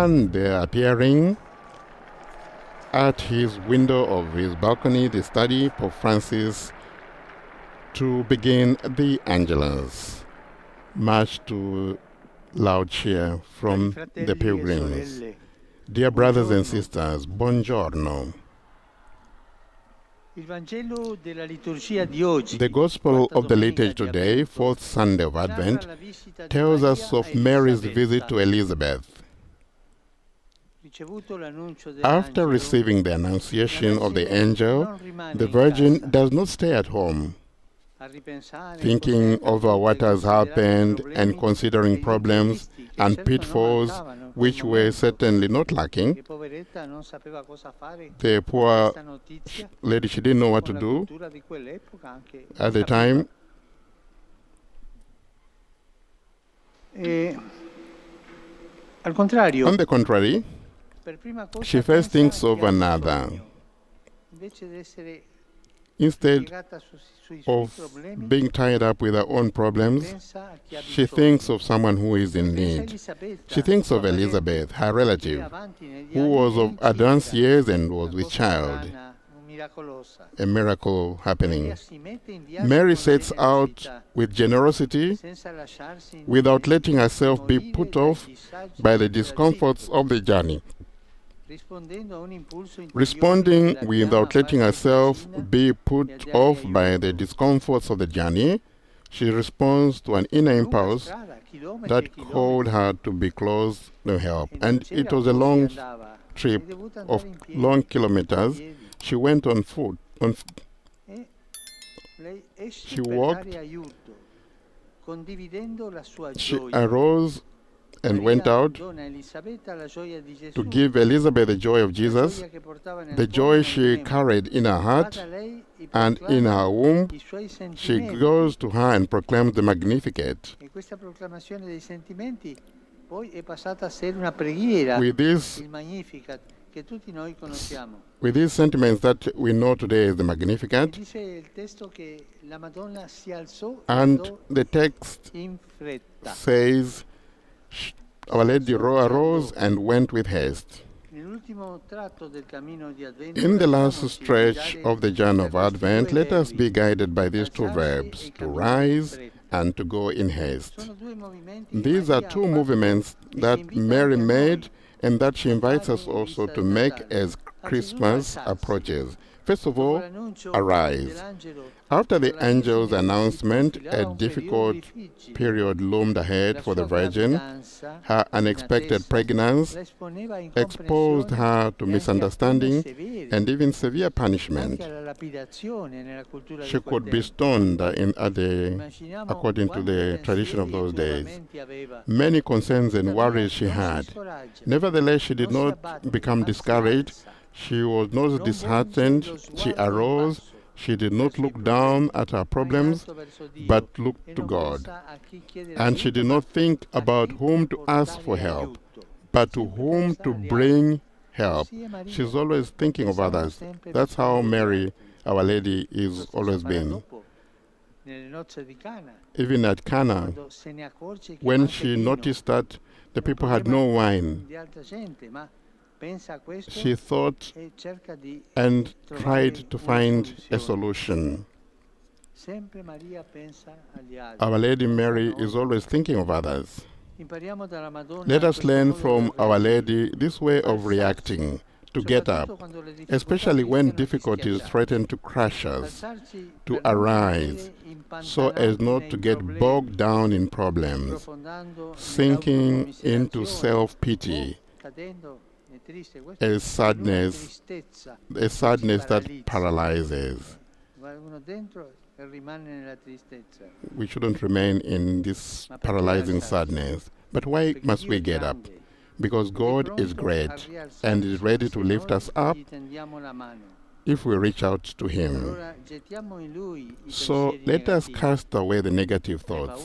and there appearing at his window of his balcony, the study, Pope Francis, to begin the Angelus, march to loud cheer from the pilgrims. Dear brothers and sisters, buongiorno. The Gospel of the liturgy today, fourth Sunday of Advent, tells us of Mary's visit to Elizabeth. After receiving the annunciation of the angel, the Virgin does not stay at home, thinking over what has happened and considering problems and pitfalls which were certainly not lacking. The poor lady, she didn't know what to do at the time. On the contrary, she first thinks of another. Instead of being tied up with her own problems, she thinks of someone who is in need. She thinks of Elizabeth, her relative, who was of advanced years and was with child. A miracle happening. Mary sets out with generosity without letting herself be put off by the discomforts of the journey. Responding without letting herself be put off by the discomforts of the journey, she responds to an inner impulse that called her to be close to help. And it was a long trip of long kilometers. She went on foot. She walked. She arose and went out to give Elizabeth the joy of Jesus, the joy she carried in her heart and in her womb. She goes to her and proclaims the Magnificat. With these sentiments that we know today as the Magnificat, and the text says, Our Lady arose and went with haste. In the last stretch of the journey of Advent, let us be guided by these two verbs, to rise and to go in haste. These are two movements that Mary made and that she invites us also to make as Christmas approaches. First of all, arise. After the angel's announcement, a difficult period loomed ahead for the Virgin. Her unexpected pregnancy exposed her to misunderstanding and even severe punishment. She could be stoned according to the tradition of those days. Many concerns and worries she had. Nevertheless, she did not become discouraged. She was not disheartened. She arose. She did not look down at her problems, but looked to God. And she did not think about whom to ask for help, but to whom to bring help. She's always thinking of others. That's how Mary, Our Lady, is always been. Even at Cana, when she noticed that the people had no wine, she thought and tried to find a solution. Our Lady Mary is always thinking of others. Let us learn from Our Lady this way of reacting, to get up, especially when difficulties threaten to crush us, to arise, so as not to get bogged down in problems, sinking into self-pity, a sadness that paralyzes. We shouldn't remain in this paralyzing sadness. But why must we get up? Because God is great and is ready to lift us up if we reach out to Him. So let us cast away the negative thoughts,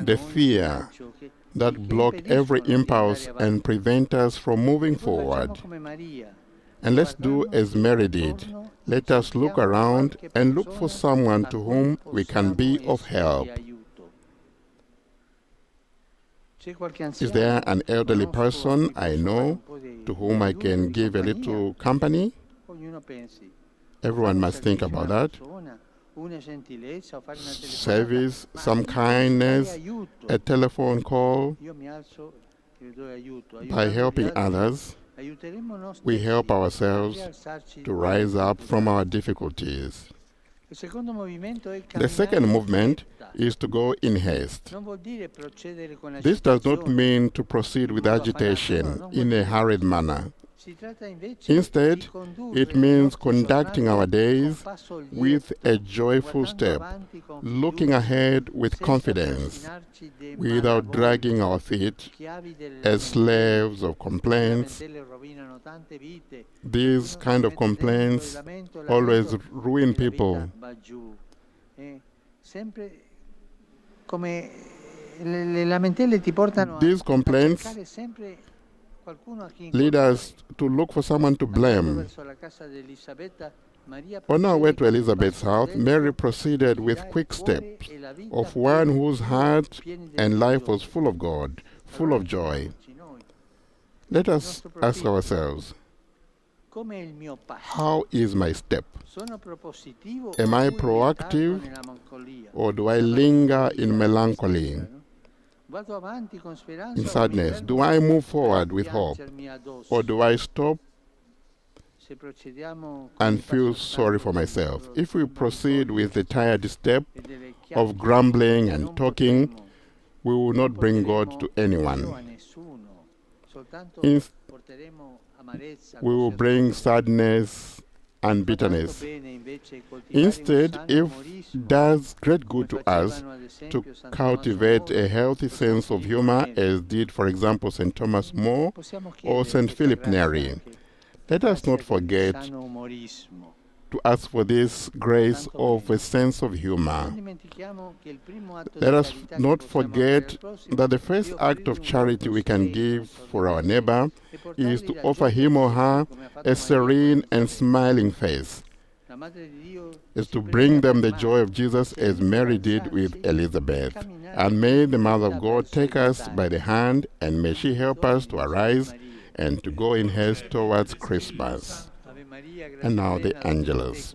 the fear that block every impulse and prevent us from moving forward. And let's do as Mary did. Let us look around and look for someone to whom we can be of help. Is there an elderly person I know to whom I can give a little company? Everyone must think about that. Service, some kindness, a telephone call. By helping others, we help ourselves to rise up from our difficulties. The second movement is to go in haste. This does not mean to proceed with agitation in a hurried manner. Instead, it means conducting our days with a joyful step, looking ahead with confidence, without dragging our feet as slaves of complaints. These kind of complaints always ruin people. These complaints lead us to look for someone to blame. On our way to Elizabeth's house, Mary proceeded with quick steps of one whose heart and life was full of God, full of joy. Let us ask ourselves, how is my step? Am I proactive, or do I linger in melancholy, in sadness? Do I move forward with hope, or do I stop and feel sorry for myself? If we proceed with the tired step of grumbling and talking, we will not bring God to anyone. We will bring sadness and bitterness. Instead, if it does great good to us to cultivate a healthy sense of humor, as did, for example, St. Thomas More or St. Philip Neri, let us not forget to ask for this grace of a sense of humor. Let us not forget that the first act of charity we can give for our neighbor is to offer him or her a serene and smiling face, is to bring them the joy of Jesus as Mary did with Elizabeth. And may the Mother of God take us by the hand, and may she help us to arise and to go in haste towards Christmas. And now the Angelus.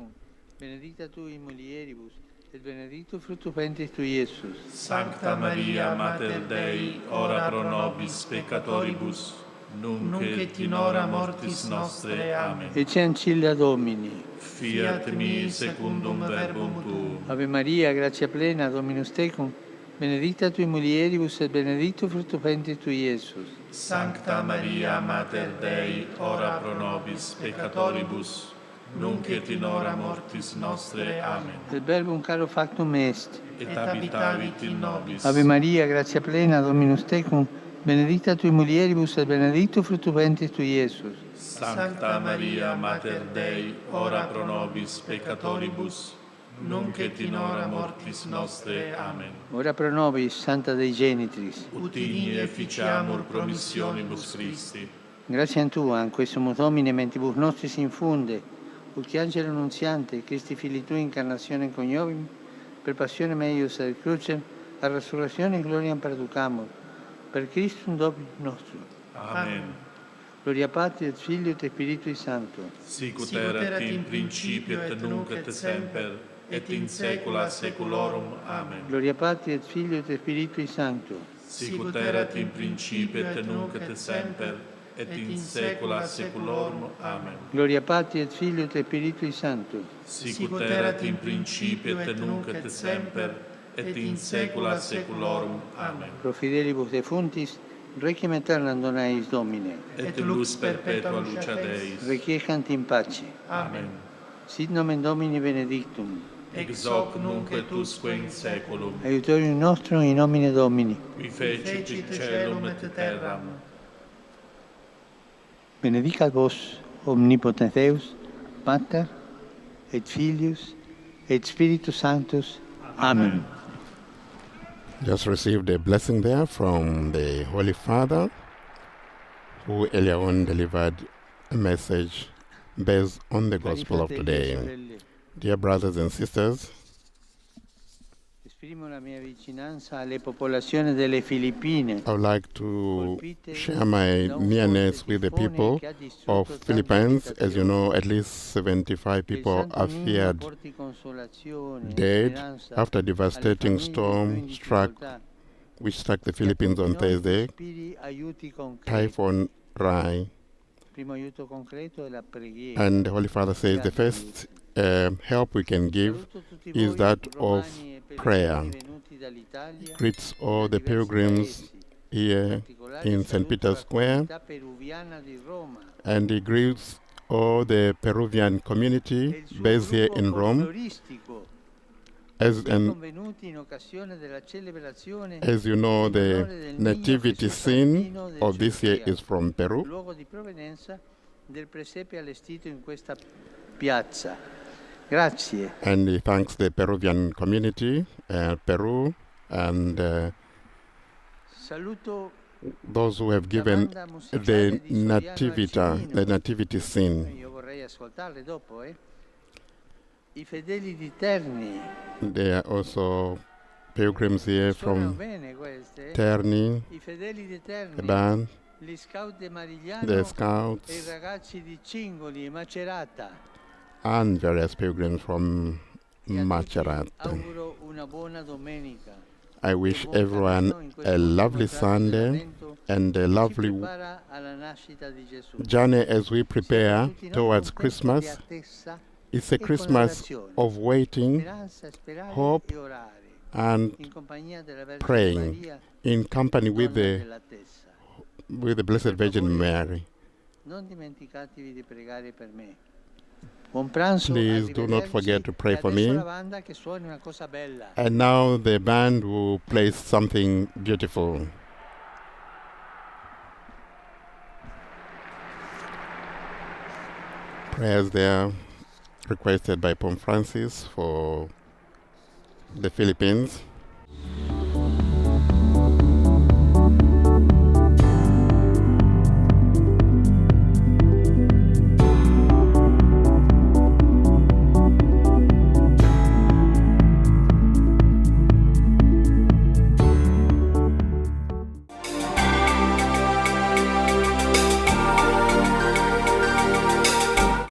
Benedicta tu in mulieribus, et benedictus fructus ventris tui, Iesus. Sancta Maria, Mater Dei, ora pro nobis peccatoribus, nunc et in hora mortis nostre. Amen. Ecce ancilla Domini. Fiat mi secundum verbum tuum. Ave Maria, gratia plena, Dominus tecum, benedicta tu in mulieribus, et benedictus fructus ventris tui, Iesus. Sancta Maria, Mater Dei, ora pro nobis peccatoribus, nunc et in hora mortis nostre. Amen. Et verbum caro factum est. Et habitavit in nobis. Ave Maria, gratia plena, Dominus tecum, benedicta tu in mulieribus, et benedictus fructus ventris tui, Iesus. Sancta Maria, Mater Dei, ora pro nobis peccatoribus, nunc et in hora mortis nostre. Amen. Ora pro nobis, Santa Dei Genitris. Ut igni efficiamur promissionibus Christi. Grazie a Tua, in questo Domine, mentibus nostris infunde, ut che angelo annunziante, Christi Fili Tui, incarnazione coniovim, per passione meius ad crucem, a resurrezione e gloria perducamur, per Christum Domini nostrum. Amen. Gloria Patri et Filio et Spiritui Sancto. Sicut erat in principio et nunc et semper, et in saecula saeculorum. Amen. Gloria Patri et Filio et Spiritui Sancto. Sicut erat in principio et nunc et semper, et in saecula saeculorum. Amen. Gloria Patri et Filio et Spiritui Sancto. Sicut erat in principio et nunc et semper, et in saecula saeculorum. Amen. Pro fidelibus defuntis, requiem aeternam dona eis Domine. Et lux perpetua lucia Deis. Requiescant in pace. Amen. Sit nomen Domini benedictum. Ex hoc nunc et usque in saeculum. Aiutorium nostrum in nomine Domini. Qui fecit caelum et terram. Benedicat vos, omnipotens Deus, Pater, et Filius, et Spiritus Sanctus. Amen. Just received a blessing there from the Holy Father, who earlier on delivered a message based on the Gospel of today. Dear brothers and sisters, Esprimo la mia vicinanza alle popolazioni delle Filippine. I would like to share my nearness with the people of Philippines. As you know, at least 75 people are feared dead after a devastating storm which struck the Philippines on Thursday. Typhoon Rai. And the Holy Father says the first help we can give is that of prayer. He greets all the pilgrims here in St. Peter's Square, and he greets all the Peruvian community based here in Rome. As you know, the nativity scene of this year is from Peru. And he thanks the Peruvian community, Peru, and those who have given the nativity scene. There are also pilgrims here from Terni, the band, the scouts, and various pilgrims from Macerata. I wish everyone a lovely Sunday and a lovely journey as we prepare towards Christmas. It's a Christmas of waiting, hope, and praying in company with the Blessed Virgin Mary. Please do not forget to pray for me. And now the band will play something beautiful. Prayers there requested by Pope Francis for the Philippines.